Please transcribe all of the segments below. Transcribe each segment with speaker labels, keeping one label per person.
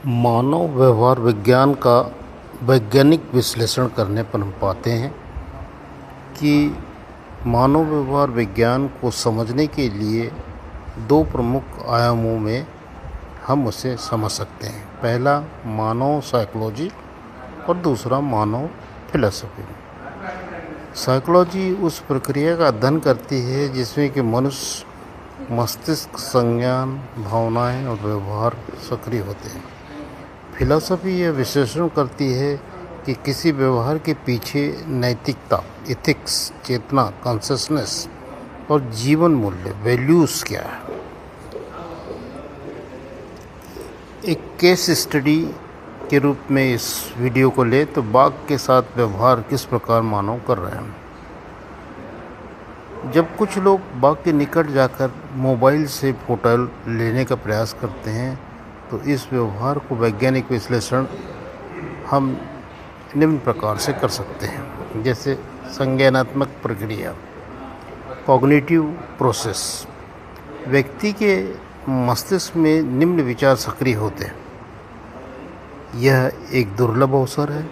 Speaker 1: मानव व्यवहार विज्ञान का वैज्ञानिक विश्लेषण करने पर हम पाते हैं कि मानव व्यवहार विज्ञान को समझने के लिए दो प्रमुख आयामों में हम उसे समझ सकते हैं। पहला मानव साइकोलॉजी और दूसरा मानव फिलॉसफी। साइकोलॉजी उस प्रक्रिया का अध्ययन करती है जिसमें कि मनुष्य मस्तिष्क, संज्ञान, भावनाएं और व्यवहार सक्रिय होते हैं। फिलॉसफी यह विश्लेषण करती है कि किसी व्यवहार के पीछे नैतिकता, एथिक्स, चेतना, कॉन्शसनेस और जीवन मूल्य, वैल्यूज़ क्या है। एक केस स्टडी के रूप में इस वीडियो को ले तो बाघ के साथ व्यवहार किस प्रकार मानव कर रहे हैं। जब कुछ लोग बाघ के निकट जाकर मोबाइल से फोटो लेने का प्रयास करते हैं तो इस व्यवहार को वैज्ञानिक विश्लेषण हम निम्न प्रकार से कर सकते हैं। जैसे संज्ञानात्मक प्रक्रिया, कॉग्निटिव प्रोसेस। व्यक्ति के मस्तिष्क में निम्न विचार सक्रिय होते हैं। यह एक दुर्लभ अवसर है,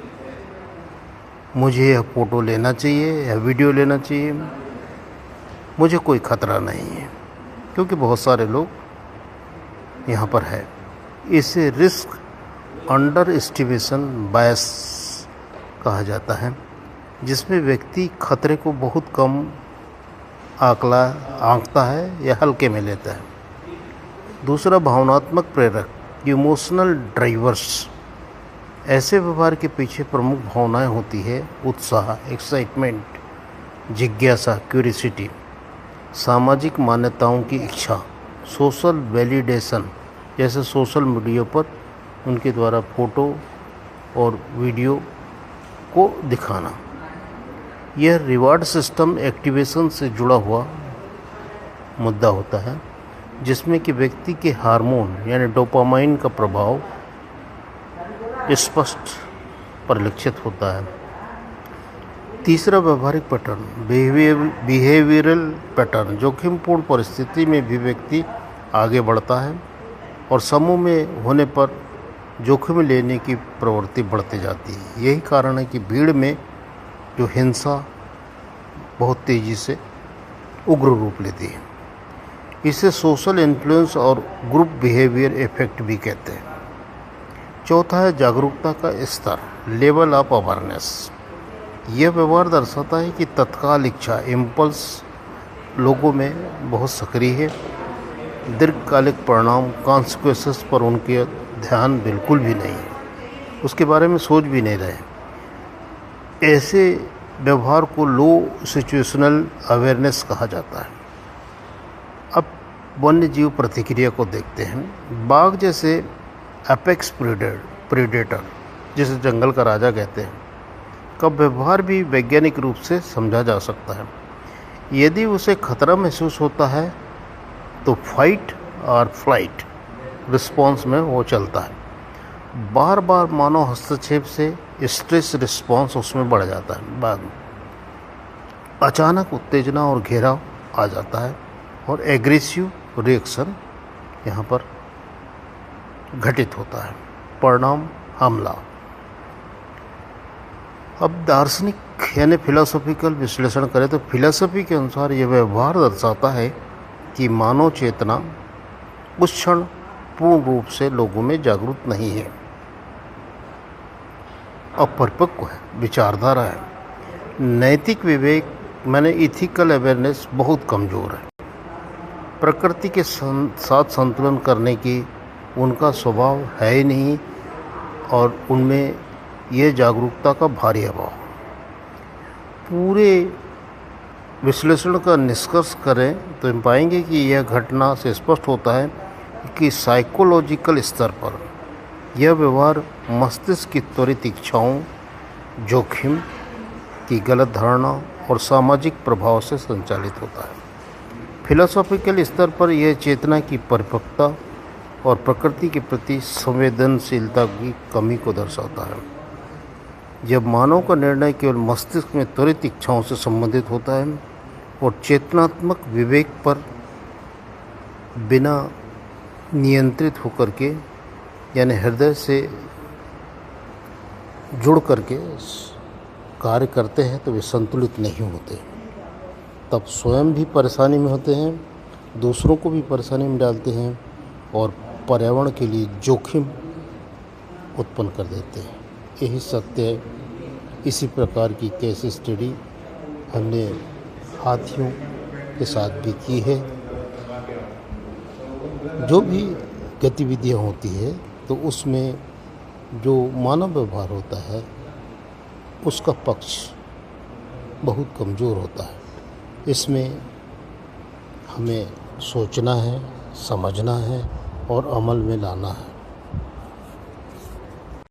Speaker 1: मुझे यह फ़ोटो लेना चाहिए या वीडियो लेना चाहिए, मुझे कोई खतरा नहीं है, क्योंकि बहुत सारे लोग यहाँ पर है। इसे रिस्क अंडर एस्टिमेशन बायस कहा जाता है, जिसमें व्यक्ति खतरे को बहुत कम आंकता है या हल्के में लेता है। दूसरा भावनात्मक प्रेरक, इमोशनल ड्राइवर्स। ऐसे व्यवहार के पीछे प्रमुख भावनाएं होती है उत्साह, एक्साइटमेंट, जिज्ञासा, क्यूरियोसिटी। सामाजिक मान्यताओं की इच्छा, सोशल वैलिडेशन, जैसे सोशल मीडिया पर उनके द्वारा फ़ोटो और वीडियो को दिखाना। यह रिवार्ड सिस्टम एक्टिवेशन से जुड़ा हुआ मुद्दा होता है, जिसमें कि व्यक्ति के हार्मोन यानी डोपामाइन का प्रभाव स्पष्ट परिलक्षित होता है। तीसरा व्यवहारिक पैटर्न, बिहेवियरल पैटर्न। जोखिमपूर्ण परिस्थिति में भी व्यक्ति आगे बढ़ता है और समूह में होने पर जोखिम लेने की प्रवृत्ति बढ़ती जाती है। यही कारण है कि भीड़ में जो हिंसा बहुत तेज़ी से उग्र रूप लेती है। इसे सोशल इन्फ्लुएंस और ग्रुप बिहेवियर इफेक्ट भी कहते हैं। चौथा है जागरूकता का स्तर, लेवल ऑफ अवेयरनेस। यह व्यवहार दर्शाता है कि तत्काल इच्छा, इम्पल्स लोगों में बहुत सक्रिय है। दीर्घकालिक परिणाम, कॉन्सिक्वेंसेस पर उनके ध्यान बिल्कुल भी नहीं है, उसके बारे में सोच भी नहीं रहे। ऐसे व्यवहार को लो सिचुएशनल अवेयरनेस कहा जाता है। अब वन्य जीव प्रतिक्रिया को देखते हैं। बाघ जैसे एपेक्स प्रेडेटर, जिसे जंगल का राजा कहते हैं, का व्यवहार भी वैज्ञानिक रूप से समझा जा सकता है। यदि उसे खतरा महसूस होता है तो फाइट और फ्लाइट रिस्पॉन्स में वो चलता है। बार बार मानव हस्तक्षेप से स्ट्रेस रिस्पॉन्स उसमें बढ़ जाता है। बाद में अचानक उत्तेजना और घेराव आ जाता है और एग्रेसिव रिएक्शन यहाँ पर घटित होता है। परिणाम हमला। अब दार्शनिक यानी फिलोसॉफिकल विश्लेषण करें तो फिलॉसफी के अनुसार यह व्यवहार दर्शाता है कि मानव चेतना उस क्षण पूर्ण रूप से लोगों में जागरूक नहीं है, अपरिपक्व है, विचारधारा है। नैतिक विवेक माने इथिकल अवेयरनेस बहुत कमज़ोर है। प्रकृति के साथ संतुलन करने की उनका स्वभाव है ही नहीं और उनमें यह जागरूकता का भारी अभाव। पूरे विश्लेषण का निष्कर्ष करें तो हम पाएंगे कि यह घटना से स्पष्ट होता है कि साइकोलॉजिकल स्तर पर यह व्यवहार मस्तिष्क की त्वरित इच्छाओं, जोखिम की गलत धारणा और सामाजिक प्रभाव से संचालित होता है। फिलोसॉफिकल स्तर पर यह चेतना की परिपक्वता और प्रकृति के प्रति संवेदनशीलता की कमी को दर्शाता है। जब मानव का निर्णय केवल मस्तिष्क में त्वरित इच्छाओं से संबंधित होता है और चेतनात्मक विवेक पर बिना नियंत्रित होकर के यानी हृदय से जुड़ करके कार्य करते हैं तो वे संतुलित नहीं होते, तब स्वयं भी परेशानी में होते हैं, दूसरों को भी परेशानी में डालते हैं और पर्यावरण के लिए जोखिम उत्पन्न कर देते हैं। यही सत्य है। इसी प्रकार की केस स्टडी हमने हाथियों के साथ भी की है। जो भी गतिविधियाँ होती है तो उसमें जो मानव व्यवहार होता है उसका पक्ष बहुत कमज़ोर होता है। इसमें हमें सोचना है, समझना है और अमल में लाना है।